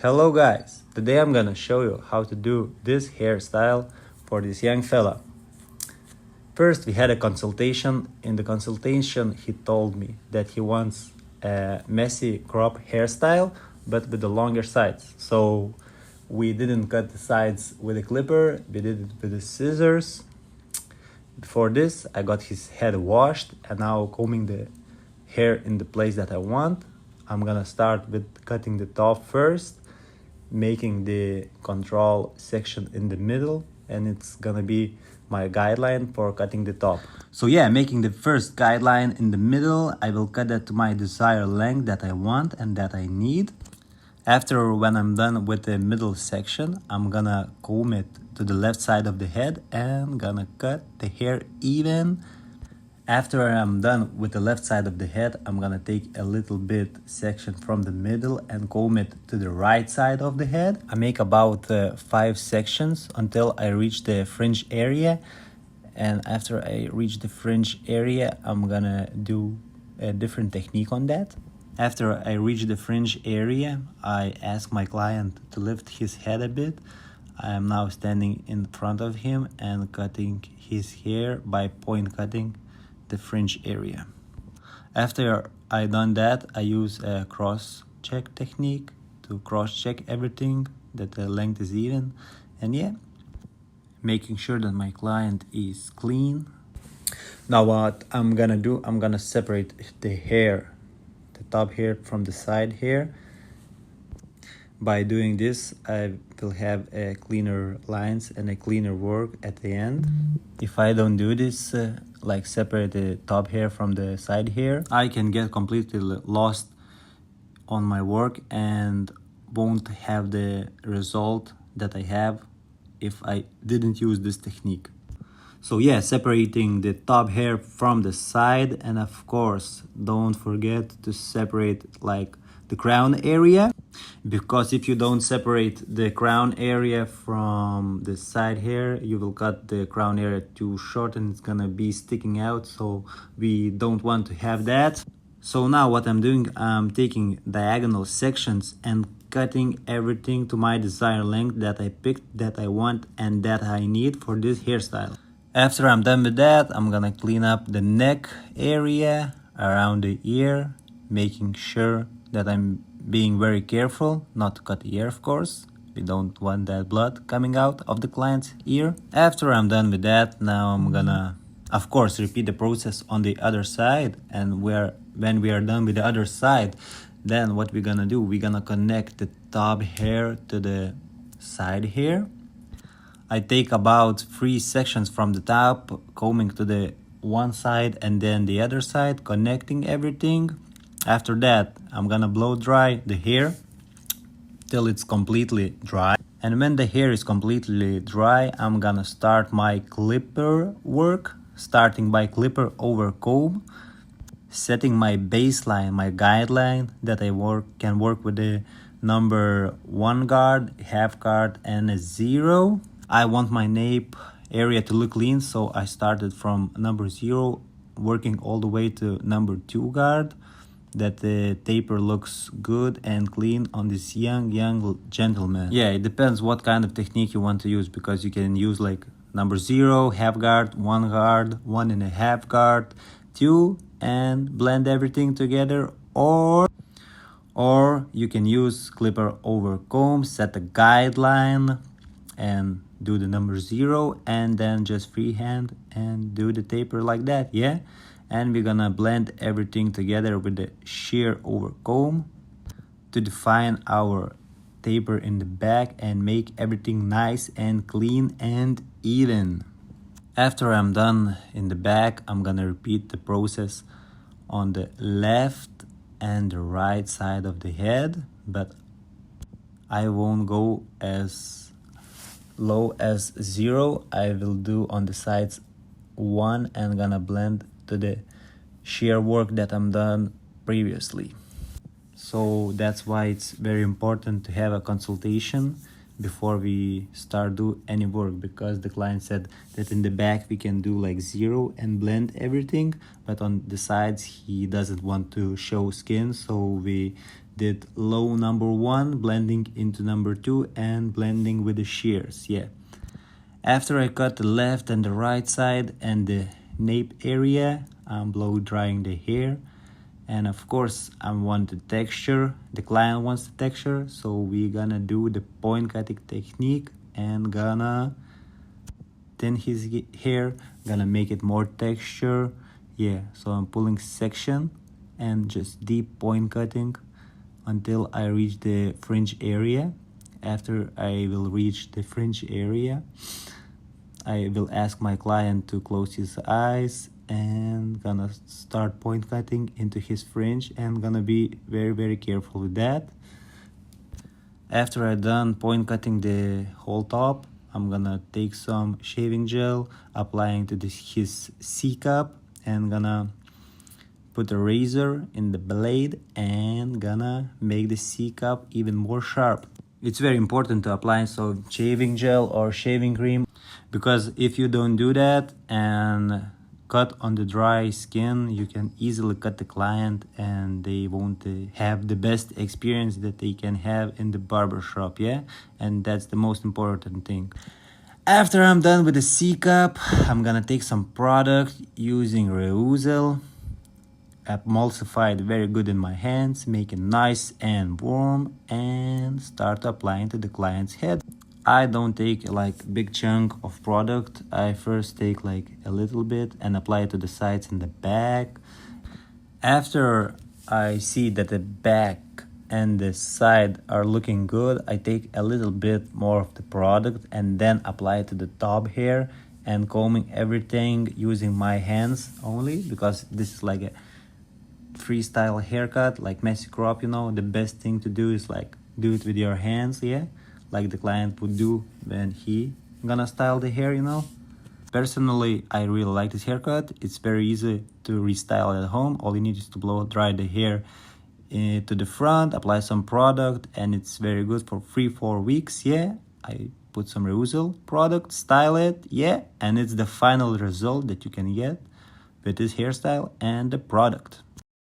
Hello guys, today I'm gonna show you how to do this hairstyle for this young fella. First we had a consultation. In the consultation he told me that he wants a messy crop hairstyle but with the longer sides. So we didn't cut the sides with a clipper, we did it with the scissors. Before this I got his head washed and now combing the hair in the place that I want. I'm gonna start with cutting the top first, making the control section in the middle, and it's gonna be my guideline for cutting the top. So yeah, making the first guideline in the middle, I will cut that to my desired length that I want and that I need. After, when I'm done with the middle section, I'm gonna comb it to the left side of the head and gonna cut the hair even. After I'm done with the left side of the head, I'm gonna take a little bit section from the middle and comb it to the right side of the head. I make about 5 sections until I reach the fringe area. And after I reach the fringe area, I'm gonna do a different technique on that. After I reach the fringe area, I ask my client to lift his head a bit. I am now standing in front of him and cutting his hair by point cutting the fringe area. After I done that, I use a cross check technique to cross check everything that the length is even, and yeah, making sure that my client is clean. Now what I'm gonna do, I'm gonna separate the hair, the top hair from the side hair. By doing this, I will have a cleaner lines and a cleaner work at the end. If I don't do this, like separate the top hair from the side hair, I can get completely lost on my work and won't have the result that I have if I didn't use this technique. So yeah, separating the top hair from the side, and of course don't forget to separate like the crown area, because if you don't separate the crown area from the side hair, you will cut the crown area too short and it's gonna be sticking out, so we don't want to have that. So now what I'm doing, I'm taking diagonal sections and cutting everything to my desired length that I picked, that I want and that I need for this hairstyle. After I'm done with that, I'm gonna clean up the neck area around the ear, making sure that I'm being very careful not to cut the ear, of course. We don't want that blood coming out of the client's ear. After I'm done with that, now I'm gonna, of course, repeat the process on the other side. And when we are done with the other side, then what we're gonna do, we're gonna connect the top hair to the side hair. I take about 3 sections from the top, combing to the one side and then the other side, connecting everything. After that, I'm gonna blow dry the hair till it's completely dry. And when the hair is completely dry, I'm gonna start my clipper work, starting by clipper over comb, setting my baseline, my guideline that I can work with the number 1 guard, half guard, and a 0. I want my nape area to look clean, so I started from number 0, working all the way to number 2 guard, that the taper looks good and clean on this young gentleman. Yeah, it depends what kind of technique you want to use, because you can use like number 0, half guard, 1 and a half guard, 2, and blend everything together, or you can use clipper over comb, set the guideline and do the number 0 and then just freehand and do the taper like that. Yeah, and we're gonna blend everything together with the shear over comb to define our taper in the back and make everything nice and clean and even. After I'm done in the back, I'm gonna repeat the process on the left and the right side of the head, but I won't go as low as 0. I will do on the sides 1 and gonna blend to the shear work that I'm done previously. So that's why it's very important to have a consultation before we start do any work, because the client said that in the back we can do like 0 and blend everything, but on the sides he doesn't want to show skin, so we did low number 1, blending into number 2, and blending with the shears, yeah. After I cut the left and the right side and the nape area, I'm blow drying the hair. And of course, I want the texture. The client wants the texture, so we're gonna do the point cutting technique and gonna thin his hair, gonna make it more texture. Yeah, so I'm pulling section and just deep point cutting until I reach the fringe area. After I will reach the fringe area, I will ask my client to close his eyes and gonna start point cutting into his fringe, and gonna be very careful with that. After I done point cutting the whole top, I'm gonna take some shaving gel, applying to his C-cup, and gonna put a razor in the blade and gonna make the C-cup even more sharp. It's very important to apply some shaving gel or shaving cream, because if you don't do that and cut on the dry skin, you can easily cut the client and they won't have the best experience that they can have in the barber shop, yeah? And that's the most important thing. After I'm done with the C-cup, I'm gonna take some product using Reusel, emulsify it very good in my hands, make it nice and warm, and start applying to the client's head. I don't take like big chunk of product. I first take like a little bit and apply it to the sides and the back. After I see that the back and the side are looking good, I take a little bit more of the product and then apply it to the top hair, and combing everything using my hands only, because this is like a freestyle haircut, like messy crop, you know. The best thing to do is like do it with your hands, yeah, like the client would do when he gonna style the hair, you know. Personally, I really like this haircut. It's very easy to restyle at home. All you need is to blow dry the hair to the front, apply some product, and it's very good for 3-4 weeks, yeah. I put some Reusel product, style it, yeah, and it's the final result that you can get with this hairstyle and the product.